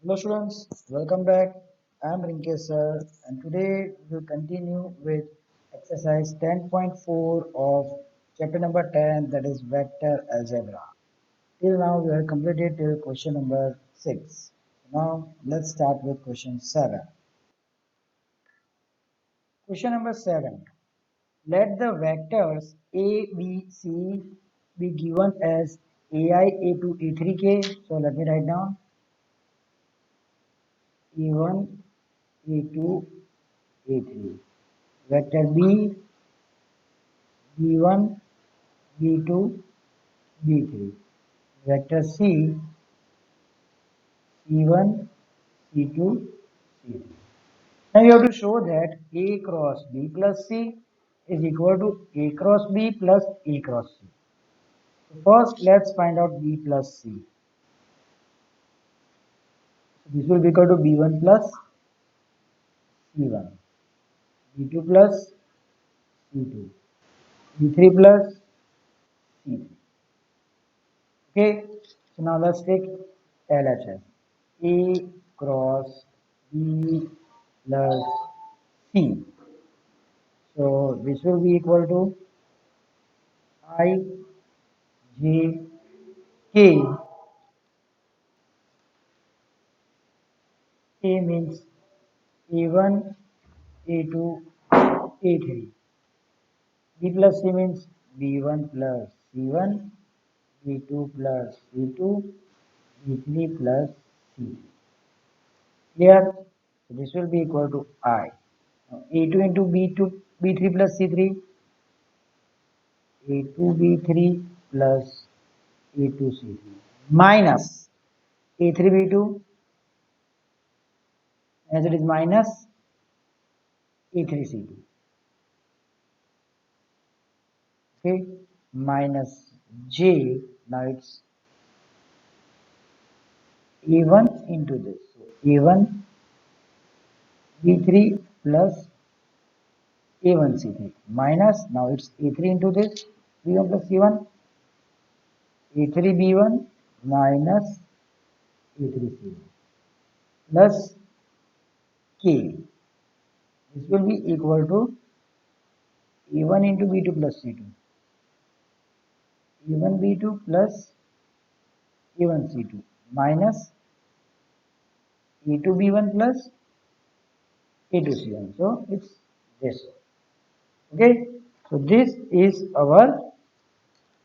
Hello students, welcome back. I am Rinkesh sir and today we will continue with exercise 10.4 of chapter number 10, that is vector algebra. Till now we have completed till question number 6. Now let's start with question 7. Question number 7. Let the vectors A, B, C be given as AI, A2, A3K. So let me write down A1, A2, A3. Vector B, B1, B2, B3. Vector C, C1, C2, C3. Now you have to show that A cross B plus C is equal to A cross B plus A cross C. So first let's find out B plus C. So this will be equal to B1 plus C1, B2 plus C2, B3 plus C3. Okay, so now let's take LHS. A cross B plus C. So this will be equal to I J K. A means A1, A2, A3. B plus C means B1 plus C1, B2 plus C2, B3 plus C3. Clear? So this will be equal to I. Now, A2 into B2, B3 plus C3, A2B3 plus A2C3 minus A3B2, as it is minus A3C2. Okay, minus J. Now it's A1 into this. So A1 B3 plus A1 C3 minus, now it's A3 into this B1 plus C1, A3 B1 minus A3 C1 plus K. This will be equal to A1 into B2 plus C2, A1 B2 plus A1 C2 minus A2 B1 plus A2 C1. So it's this. Okay. So this is our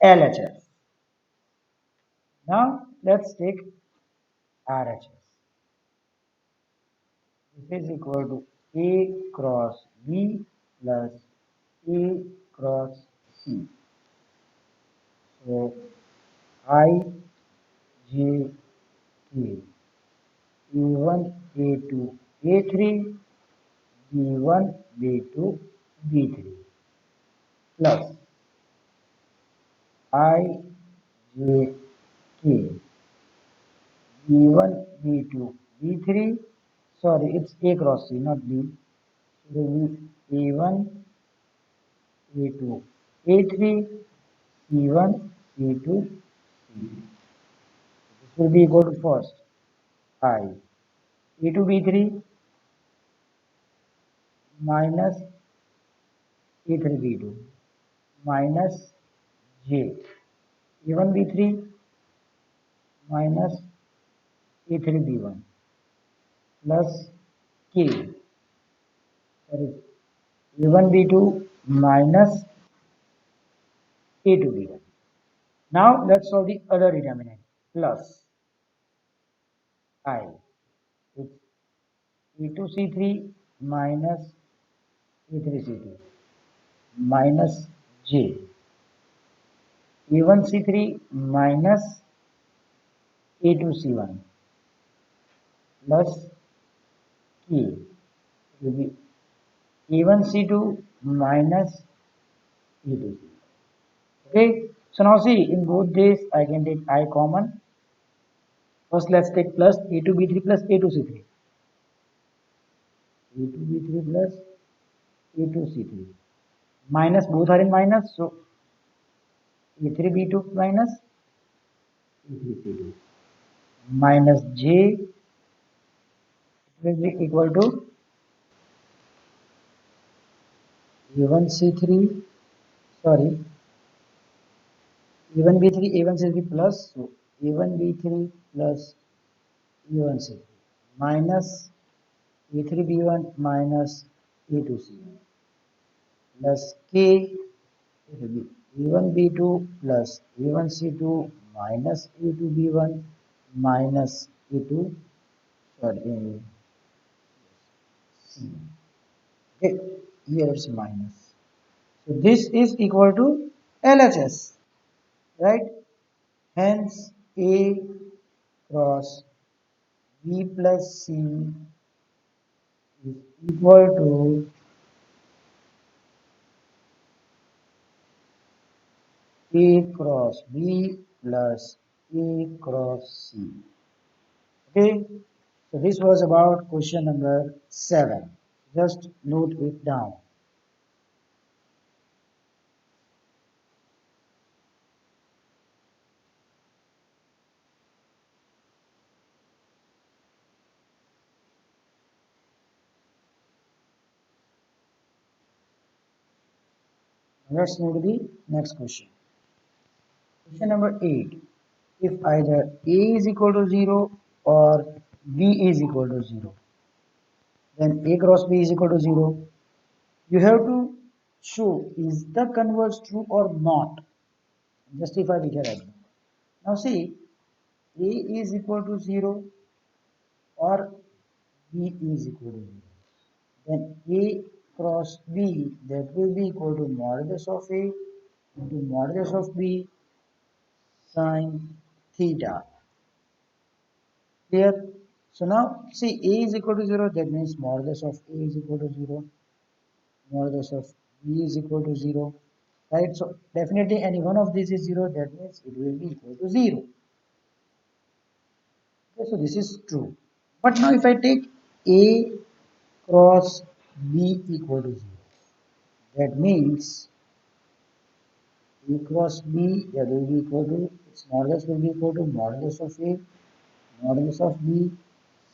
LHS. Now let's take RHS. This is equal to A cross B plus A cross C. So I J K A1 A2 A3 B1 B2 B3 plus I J K B1 B2 B3, sorry, it's A cross C, not B. It will be A1 A2 A3 C1 C2 C3. This will be equal to first I A2 B3 minus A3 B2 minus J A1 B3 minus A3 B1 plus K, that is A1 B2 minus A2 B1. Now let's solve the other determinant plus I. It's A2 C3 minus A3 C2 minus J A1 C3 minus A2 C1 plus K will be A1 C2 minus A2 C2. Okay, so now see, in both days I can take I common. First let's take plus A2 B3 plus A2 C3. A2 B3 plus A2 C3 minus, both are in minus, so A3 B2 minus A3 C2 minus J will be equal to A1C3, sorry, A1B3, A1C3 plus, so A1B3 plus A1C3 minus A3B1 minus A2C1 plus K, it will be A1B2 plus A1C2 minus A2B1 minus A2, sorry, C. Okay, here it's minus. So this is equal to LHS, right? Hence A cross B plus C is equal to A cross B plus A cross C. Okay, so this was about question number 7. Just note it down. Let's move to the next question. Question number 8. If either A is equal to 0 or B is equal to 0, then A cross B is equal to 0. You have to show is the converse true or not. Justify with your argument. Now see, A is equal to 0 or B is equal to 0. Then A cross B, that will be equal to modulus of A into modulus of B sine theta. Clear? So now see A is equal to 0, that means modulus of A is equal to 0, modulus of B is equal to 0. Right? So definitely any one of these is 0, that means it will be equal to 0. Okay, so this is true. But now if I take A cross B equal to 0, that means A cross B, that will be equal to, its modulus will be equal to modulus of A, modulus of B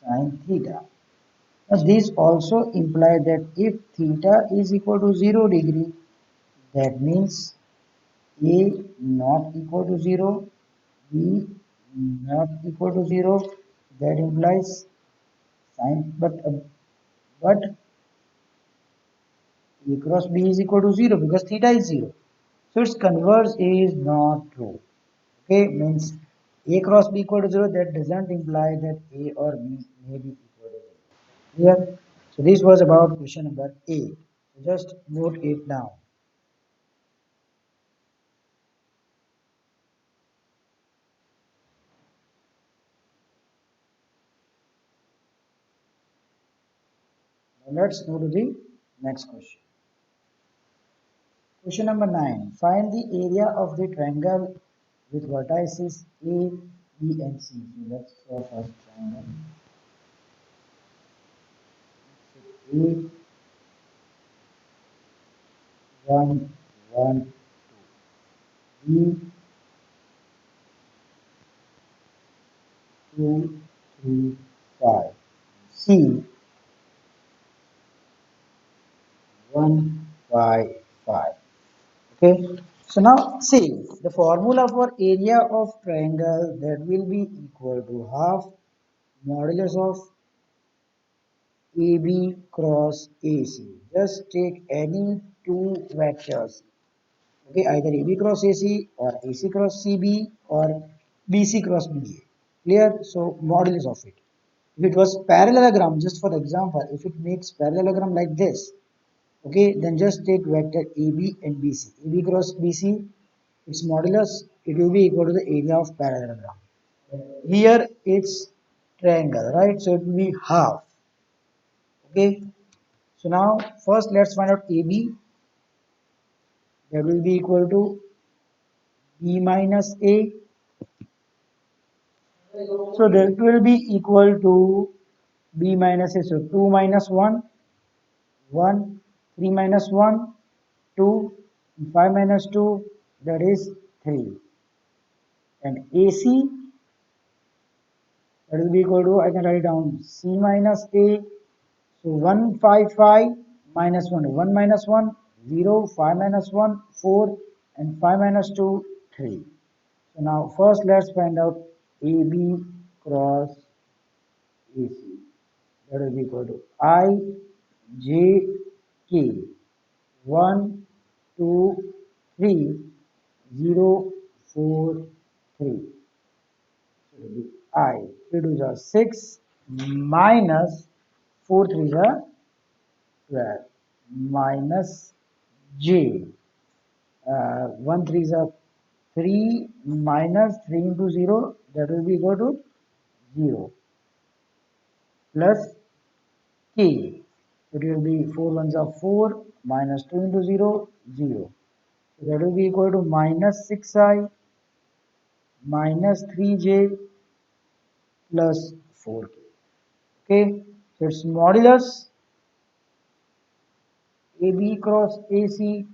sine theta. Now this also implies that if theta is equal to 0 degree, that means A not equal to 0, B not equal to 0, that implies sine, but A cross B is equal to 0 because theta is 0. So its converse is not true. Okay, means A cross B equal to 0, that doesn't imply that A or B may be equal to 0. Clear? So this was about question number 8. So just note it down. Now let's go to the next question. Question number 9. Find the area of the triangle with vertices A, B and C. So let's draw first triangle. A, 1, 1, 2. B, 2, 3, 5. C, 1, 5, 5. Okay. So now see the formula for area of triangle, that will be equal to half modulus of AB cross AC. Just take any two vectors. Okay, either AB cross AC or AC cross CB or BC cross BA. Clear? So modulus of it. If it was parallelogram, just for example, if it makes parallelogram like this, okay, then just take vector AB and BC. AB cross BC, its modulus, it will be equal to the area of parallelogram. Here it's triangle, right? So it will be half. Okay. So now first let's find out AB. That will be equal to B minus A. So that will be equal to B minus A. So 2 minus 1, 1, 3 minus 1, 2, 5 minus 2, that is 3. And AC, That will be equal to, I can write down C minus A. So 155 minus 1, 1 minus 1, 0, 5 minus 1, 4, and 5 minus 2, 3. So now first let's find out AB cross AC. That will be equal to I, J, K. 1, 2, 3, 0, 4, 3. So it will be I. 3 2s are 6 minus 4 3s are 12 minus J. 1 3s are 3 minus 3 into 0, that will be equal to 0 plus K. It will be 4 ones are 4 minus 2 into 0, 0. So that will be equal to minus 6i minus 3j plus 4k. Okay, so its modulus AB cross AC,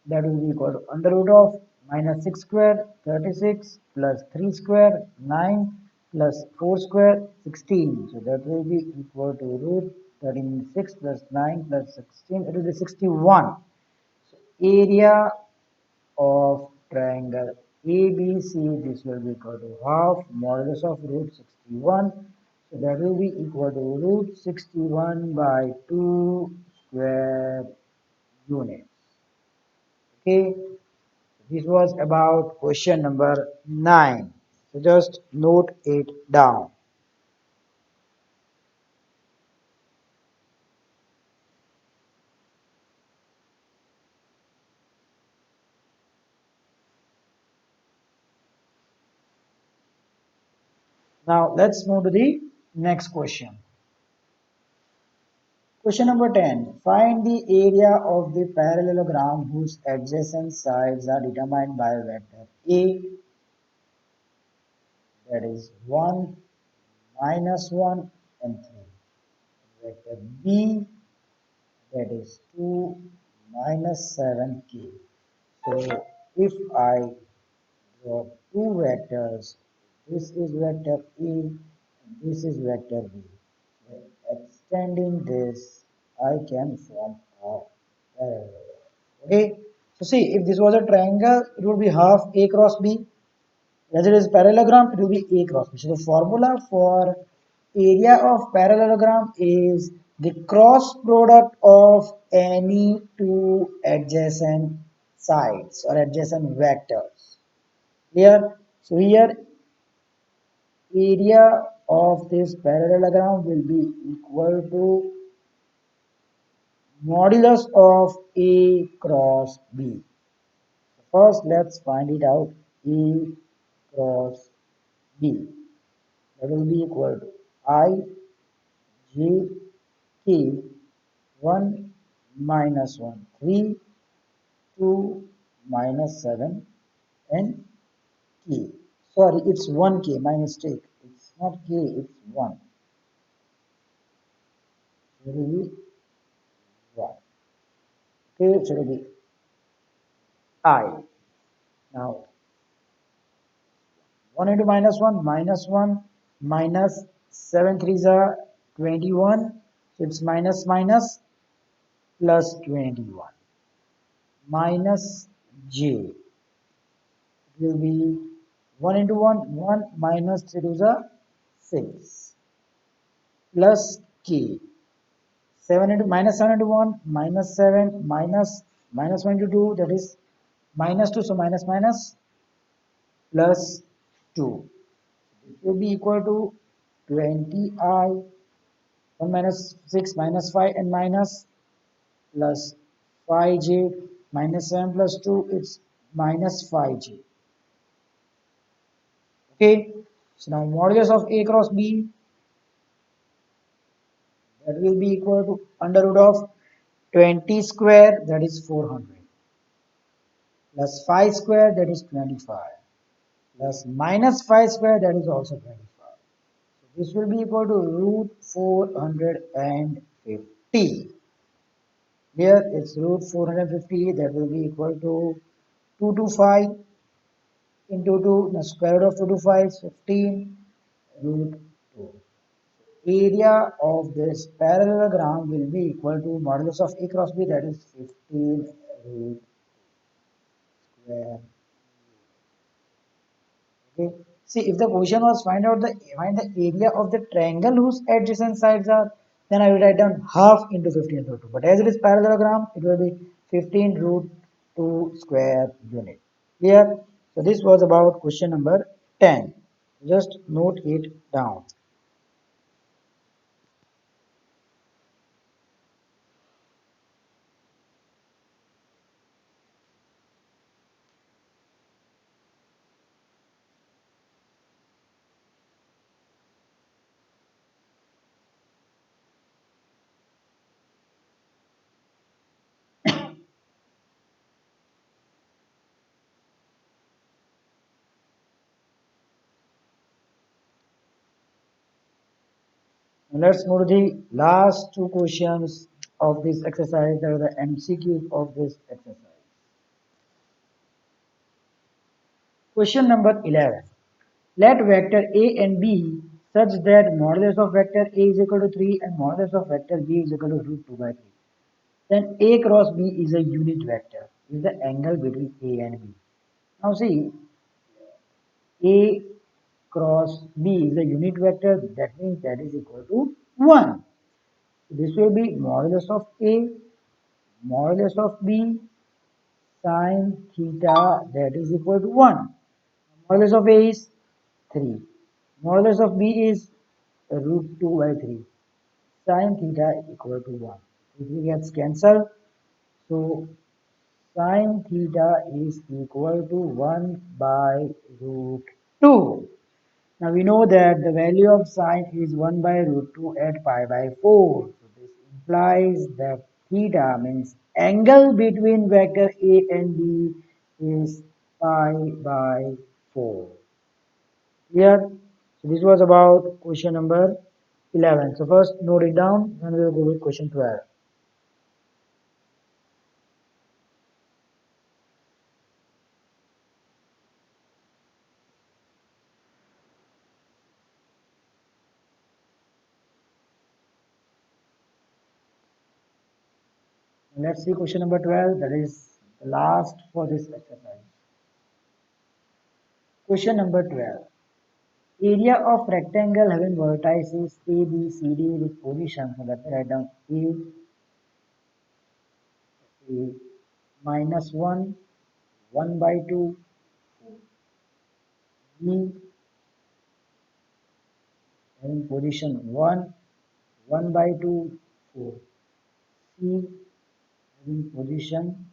that will be equal to under root of minus 6 square 36 plus 3 square 9 plus 4 square 16. So that will be equal to root 36 plus 9 plus 16. It will be 61. So area of triangle ABC, this will be equal to half modulus of root 61. So that will be equal to root 61 by 2 square units. Okay, this was about question number 9. So just note it down. Now let's move to the next question. Question number 10. Find the area of the parallelogram whose adjacent sides are determined by vector A, that is 1, minus 1 and 3. Vector B, that is 2, minus 7k. So if I draw two vectors, this is vector A and this is vector B. By extending this, I can form a parallelogram. Okay, so see, if this was a triangle, it would be half A cross B. As it is parallelogram, it will be A cross B. So the formula for area of parallelogram is the cross product of any two adjacent sides or adjacent vectors. Here, so here area of this parallelogram will be equal to modulus of A cross B. First, let's find it out. A cross B. That will be equal to I, J, K, 1 minus 1, 3, 2 minus 7, and K. Sorry, it's 1K, my mistake. It's not K, it's 1. It will be 1. Okay, so it will be I. Now, 1 into minus 1, minus 1, minus 7 3s are 21. So it's minus minus plus 21. Minus J. It will be 1 into 1, 1 minus 3 to the 6 plus K. 7 into minus 7 into 1 minus 7 minus minus 1 into 2, that is minus 2, so minus minus plus 2. It will be equal to 20i 1 minus 6 minus 5 and minus plus 5j minus 7 plus 2, it's minus 5j. Okay, so now modulus of A cross B, that will be equal to under root of 20 square, that is 400, plus 5 square, that is 25, plus minus 5 square, that is also 25. So this will be equal to root 450. Here it's root 450, that will be equal to 225 into 2, the square root of 2 to 5 is 15, root 2. area of this parallelogram will be equal to modulus of A cross B, that is 15 root square. Okay. See, if the question was find the area of the triangle whose adjacent sides are, then I will write down half into 15 root 2. But as it is parallelogram, it will be 15 root 2 square unit. Clear? So this was about question number 10. Just note it down. Now let's move to the last two questions of this exercise, that are the MCQ of this exercise. Question number 11. Let vector A and B such that modulus of vector A is equal to 3 and modulus of vector B is equal to root 2 by 3. Then A cross B is a unit vector, is the angle between A and B. Now see, A cross B is a unit vector, that means that is equal to 1. This will be modulus of A, modulus of B, sine theta, that is equal to 1. Modulus of A is 3. Modulus of B is root 2 by 3. Sine theta equal to 1. If we gets cancelled, so sine theta is equal to 1 by root 2. Now we know that the value of sine is 1 by root 2 at pi by 4. So this implies that theta means angle between vector A and B is pi by 4. Clear? So this was about question number 11. So first note it down, then we will go with question 12. Let's see question number 12, that is the last for this exercise. Question number 12. Area of rectangle having vertices A, B, C, D with position. So let me write down A minus 1, 1 by 2, B having position 1, 1 by 2, 4. C having position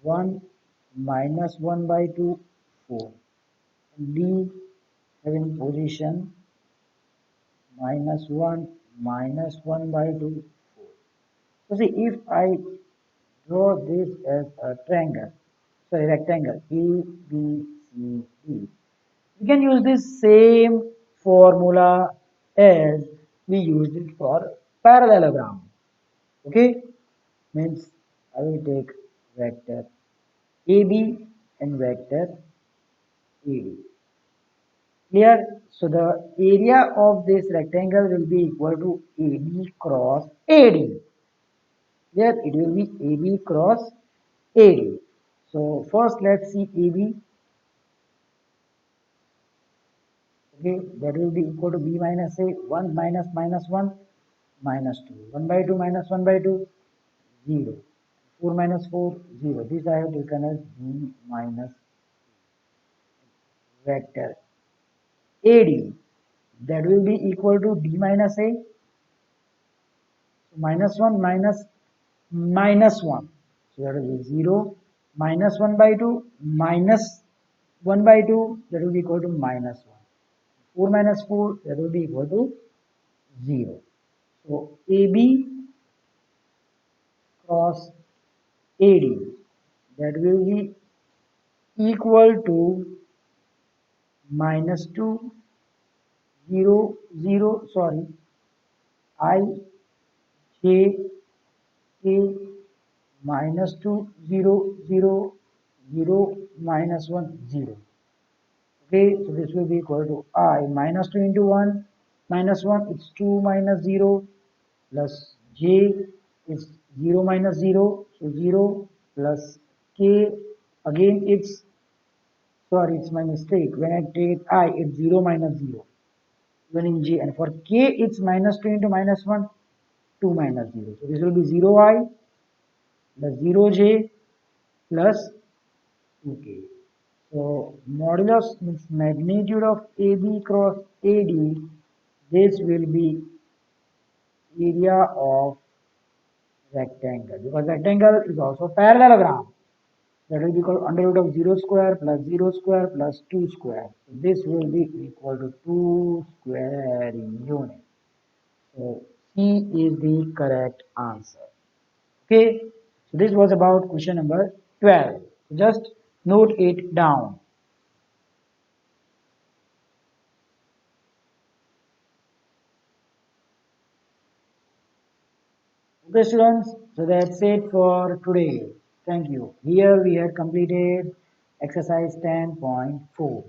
1 minus 1 by 2, 4. And D having position minus 1 minus 1 by 2, 4. So see, if I draw this as a triangle, sorry, rectangle A, B, C, D, we can use this same formula as we used it for parallelogram. Okay, means I will take vector AB and vector AD. Clear? So the area of this rectangle will be equal to AB cross AD. Here it will be AB cross AD. So first let's see AB. Okay, that will be equal to B minus A, 1 minus minus 1 minus 2. 1 by 2 minus 1 by 2, 0. 4 minus 4, 0. This I have taken as B minus vector AD. That will be equal to D minus A. So minus 1 minus minus 1. So that will be 0. Minus 1 by 2 minus 1 by 2, that will be equal to minus 1. 4 minus 4, that will be equal to 0. So AB cross AD, that will be equal to minus 2 0 0, sorry, I J A minus 2 0 0 0 minus 1 0. Okay, so this will be equal to I minus 2 into 1 minus 1, it's 2 minus 0 plus j is 0 minus 0, so 0 plus k, again it's, sorry, it's my mistake, when I take I it's 0 minus 0 when in j, and for k it's minus 2 into minus 1, 2 minus 0, so this will be 0I plus 0j plus 2k. So modulus means magnitude of AB cross AD, this will be area of rectangle, because rectangle is also parallelogram. That will be called under root of 0 square plus 0 square plus 2 square. So this will be equal to 2 square in unit. So C is the correct answer. Okay. So this was about question number 12. Just note it down. Okay students, so that's it for today. Thank you. Here we have completed exercise 10.4.